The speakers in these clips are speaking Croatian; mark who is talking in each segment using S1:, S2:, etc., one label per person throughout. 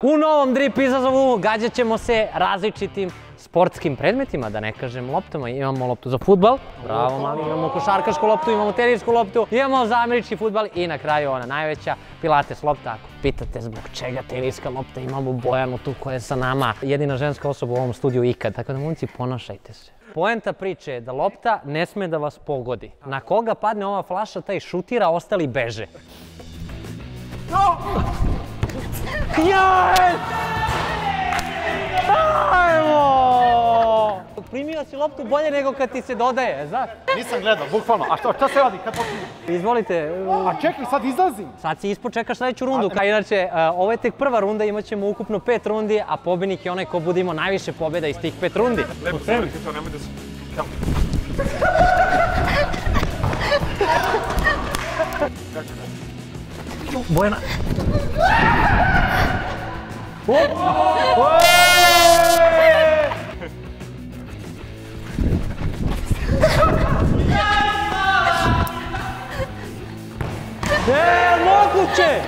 S1: U novom drip izazovu gađat ćemo se različitim sportskim predmetima, da ne kažem loptama. Imamo loptu za fudbal, bravo mami, imamo košarkašku loptu, imamo tenisku loptu, imamo za američki fudbal i na kraju ona najveća pilates lopta. Ako pitate zbog čega teniska lopta, imamo Bojanu tu koja je sa nama, jedina ženska osoba u ovom studiju ikad, tako da momci ponašajte se. Poenta priče je da lopta ne sme da vas pogodi. Na koga padne ova flaša, taj šutira, ostali beže. Yes! Ajmo! Primio si loptu bolje nego kad ti se dodaje, znaš?
S2: Nisam gledao, bukvalno. A šta se radi kad počinje?
S1: Izvolite.
S2: A čekaj, sad izlazim.
S1: Sad si ispod čekaš sledeću rundu. Inače, ovo je tek prva runda, imat ćemo ukupno 5 rundi, a pobednik je onaj ko bude imao najviše pobjeda iz tih 5 rundi.
S3: Lepo se vrti to, nemoj da se...
S1: Bojana. Moguće!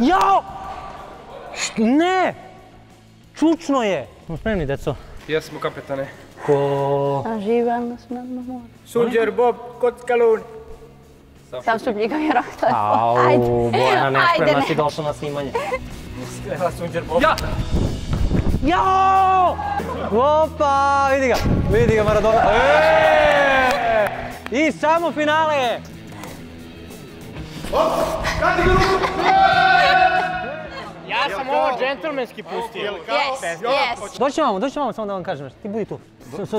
S1: Jao! Ne! Čučno je! Smo spremni, deco?
S3: Jesmo, kapetane.
S1: Ko...
S4: A živamo smo na moru.
S3: Sunđer, Bob, Kockalun.
S4: Sam šupljiga vjerojatno.
S1: Au, Bojana, nespremna si došla na snimanje.
S3: Evo Sunđer, Bob.
S1: Ja! Jao! Opa, vidi ga Maradona. I samo finale!
S3: Ja sam ovo džentlmenski pustio.
S4: Yes.
S1: Doći ćemo samo da vam kažem nešto. Ti budi tu.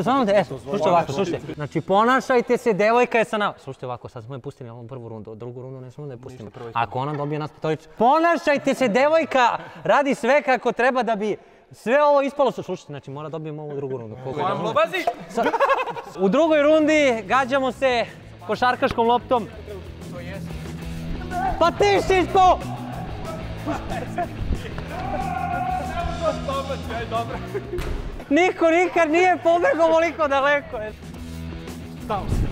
S1: Samo da, slušajte ovako, slušajte. Znači, ponašajte se, devojka je sa nama. Slušajte ovako, sad smo je pustili ovom prvu rundu, drugu rundu ne smemo da je pustimo. Ako ona dobije nas petoricu. Ponašajte se, devojka radi sve kako treba da bi sve ovo ispalo. Slušajte, znači mora dobijemo ovu drugu rundu.
S3: Pazi!
S1: U drugoj rundi gađamo se košarkaškom loptom. Pa ti si ispao! Niko nikad nije pobegao ovoliko daleko.
S3: Stao se.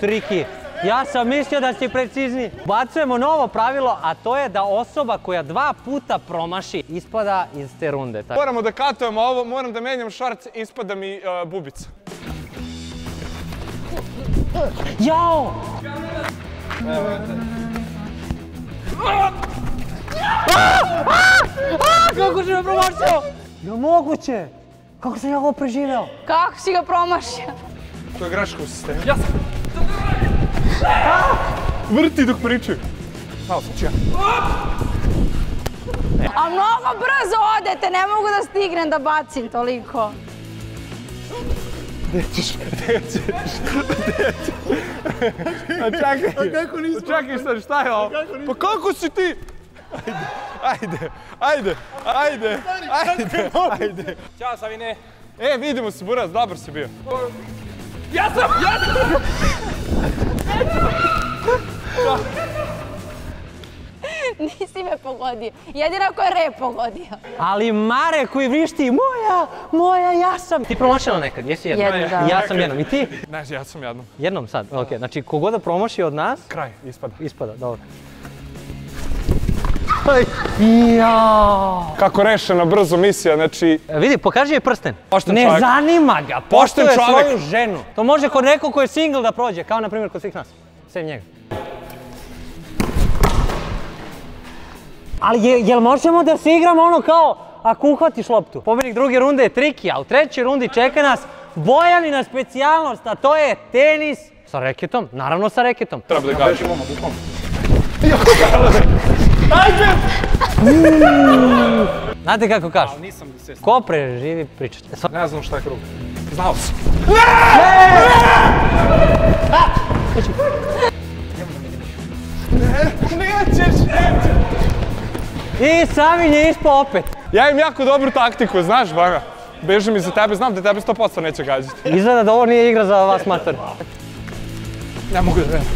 S1: Triki. Ja sam mislio da si precizniji. Bacujemo novo pravilo, a to je da osoba koja 2 puta promaši ispada iz te runde.
S3: Moramo da katujemo ovo, moram da menjam šorc, ispada mi bubica.
S1: Jao! Kako si me promašio? Je moguće? Kako sam ja ovo preživeo?
S4: Kako si ga promašio?
S3: To je greška u sistemu. Ja sam... Vrti dok pričaju. Znao sam čija.
S4: A mnogo brzo odete, ne mogu da stignem da bacim toliko.
S3: Gdje ćeš? A čekaj. Kako nismo? Čekaj sad, šta je ovo? Pa kako si ti? Ajde. Ćao, Savine. Vidimo se, Buraz, dobar si bio. Ja sam!
S4: Nisi me pogodio. Jedino ako je rep pogodio.
S1: Ali Mare koji vrišti, moja, ja sam. Ti promašila nekad, jesi jednom?
S4: Jednom, da.
S1: Ja sam jednom, i ti?
S3: Ne, ja sam jednom.
S1: Jednom sad, okej. Znači, kogod da promaši od nas...
S3: Kraj, ispada.
S1: Ispada, dobro. Jao!
S3: Kako rešena brzo misija, znači...
S1: Vidi, pokaži je prsten.
S3: Pošten
S1: Ne
S3: čovjek.
S1: zanima ga,
S3: Pošten
S1: poštuje
S3: čovjek.
S1: svoju ženu. To može kod nekog ko je single da prođe, kao na primjer kod svih nas. Sve njega. Ali jel možemo da se igramo ono kao ako uhvatiš loptu? Pobjednik druge runde je triki, a u trećoj rundi čeka nas Bojanina specijalnost, a to je tenis sa reketom, naravno sa reketom.
S3: Treba da gađem.
S1: Ajde! Znate kako kažu?
S3: Nisam se...
S1: Ko preživi pričat.
S3: Ne znam šta je krug. Znao sam. Nećeš!
S1: I Savin je ispao opet.
S3: Ja imam jako dobru taktiku, znaš, Baga. Bežim iza tebe, znam da tebe 100% neće gađati.
S1: Izgleda da ovo nije igra za vas, mater.
S3: Ne mogu da verujem.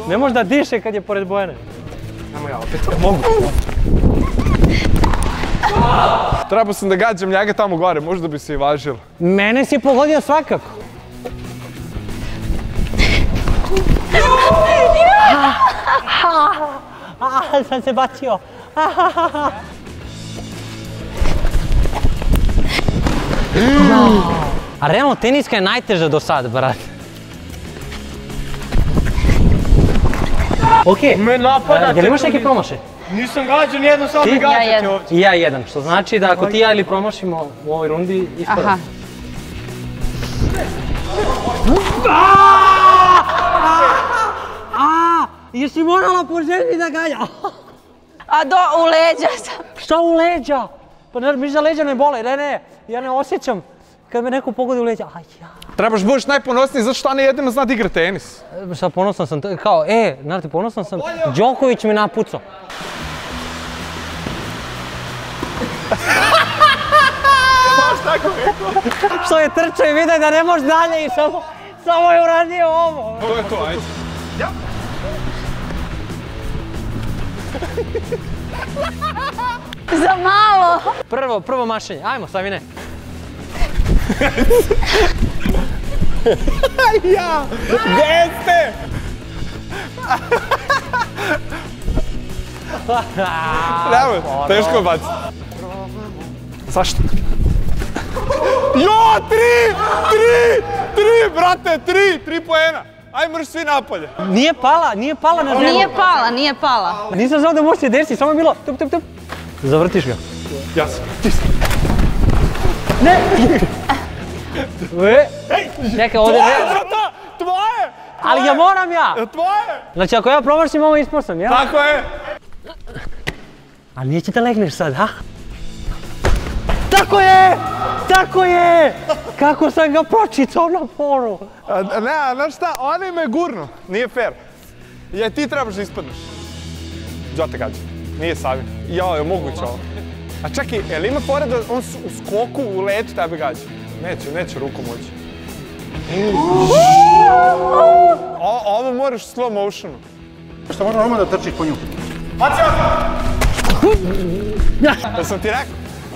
S1: Ne može da diše kad je pored Bojane.
S3: Nemo ja opet. Mogu. Trebao sam da gađam njega tamo gore, možda bi se i važilo.
S1: Mene si pogodio svakako. Sam se bacio. A realno, teniska je najteža do sad, brate. Okej.
S3: Me napadate.
S1: Jel imaš neki promašaj?
S3: Nisam gađao nijedno, samo bi gađati ovdje.
S1: I ja jedan, što znači da ako ti ja ili promašimo u ovoj rundi, iskoro.
S4: Aha.
S1: Jesi morala po želji da gađa?
S4: A u leđa sam.
S1: Šta u leđa? Pa ne, mi za leđa ne bole, ne, ja ne osjećam kad me neko pogodi u leđa. Aj ja.
S3: Trebaš budeš najponosniji zato što ne jedino zna da igra tenis.
S1: Šta ponosan sam, kao, znate, ponosan sam, Đoković me napucao. Što je trčao i vidio da ne može dalje i samo je uradio ovo.
S3: To je to, ajde.
S4: Za malo.
S1: Prvo mašenje, ajmo Savine.
S3: Ja, gdje ste? Nemoj, teško je baciti. Zašto? Jo, tri, brate, tri poena. Aj, mrš svi napolje.
S1: Nije pala na zemlju.
S4: Nije pala.
S1: Nisam znao da može se desiti, samo je bilo tup. Zavrtiš ga.
S3: Ja sam, ti si.
S1: Ne! Čekaj, ovdje ne...
S3: Tvoje!
S1: Ali ja moram ja!
S3: Tvoje!
S1: Znači ako ja promašim ovo ispao sam, ja?
S3: Tako je!
S1: A neće da legneš sad, ha? Tako je! Kako sam ga pročitao na foru!
S3: Ne, znaš šta, onaj me gurno, nije fair. Jer ti trebaš da ispadneš. Đote gađa, nije Savin. Jao, je moguće ovo. A čekaj, je li ima fora da on u skoku u letu tebe gađa? Neće rukom moći. Ovo moraš u slow motionu.
S2: Što možda normalno da trčiš po nju?
S3: Da sam ti rekao?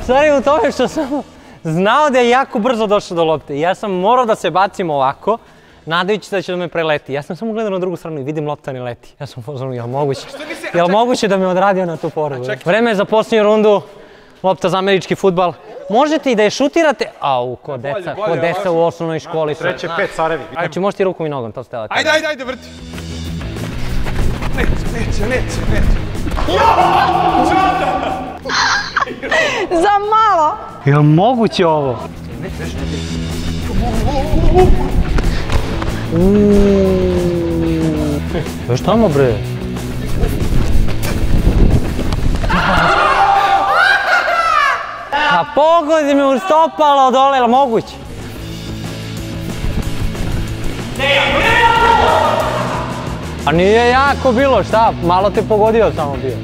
S1: Stvari u tome što sam znao da je jako brzo došao do lopte. Ja sam morao da se bacim ovako, nadajući da će da me preleti. Ja sam samo gledao na drugu stranu i vidim lopta ne leti. Ja sam pozvano, jel moguće da me odradio na tu poru? Vreme je za posljednju rundu, lopta za američki fudbal. Možete i da je šutirate, ko deca u osnovnoj školi su.
S2: Treće, 5 carevi.
S1: Znači možete i rukom i nogom, to ste ovako.
S3: Ajde, vrti. Neće.
S4: Za malo.
S1: Jel moguće ovo? Još tamo bre. A pogodi me u stopalo dole, jel moguće? A nije jako bilo, šta? Malo te pogodio samo bio.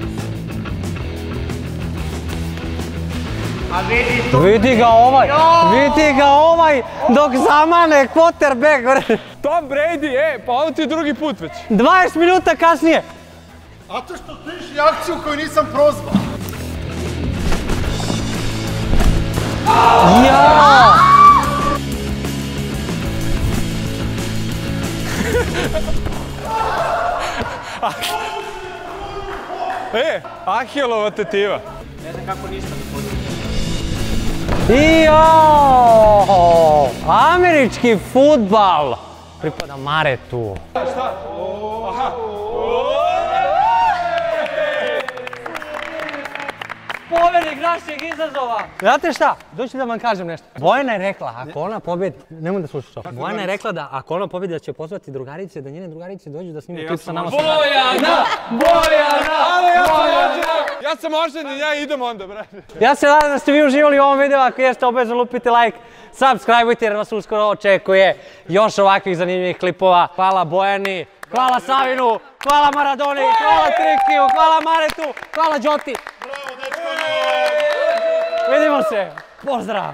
S1: Vidi ga ovaj dok zamane quarterback.
S3: Tom Brady, pa ovo ti je drugi put već.
S1: 20 minuta kasnije.
S2: A to što prišli akciju koju nisam prozvao.
S1: Ja!
S3: Ahilova tetiva.
S1: Jao! Američki fudbal! Pripada Maretu.
S3: Šta? Aha!
S1: Pobednik našeg izazova! Znate šta? Dođite da vam kažem nešto. Bojana je rekla, ako ona pobedi... Nemoj da slušaš ovo. Bojana je rekla da ako ona pobedi da će pozvati drugarice, da njene drugarice dođu da snimaju klip sa nama.
S3: Bojana! Ja sam oženjen, ja idem onda, brate.
S1: Ja se nadam da ste vi uživali u ovom videu, ako jeste obavezno lupite like, subscribeujte jer vas uskoro očekuje još ovakvih zanimljivih klipova. Hvala Bojani, hvala Savinu, hvala Maradoni, hvala Trikiju, hvala Maretu, hvala Đoti. Vidimo se, pozdrav!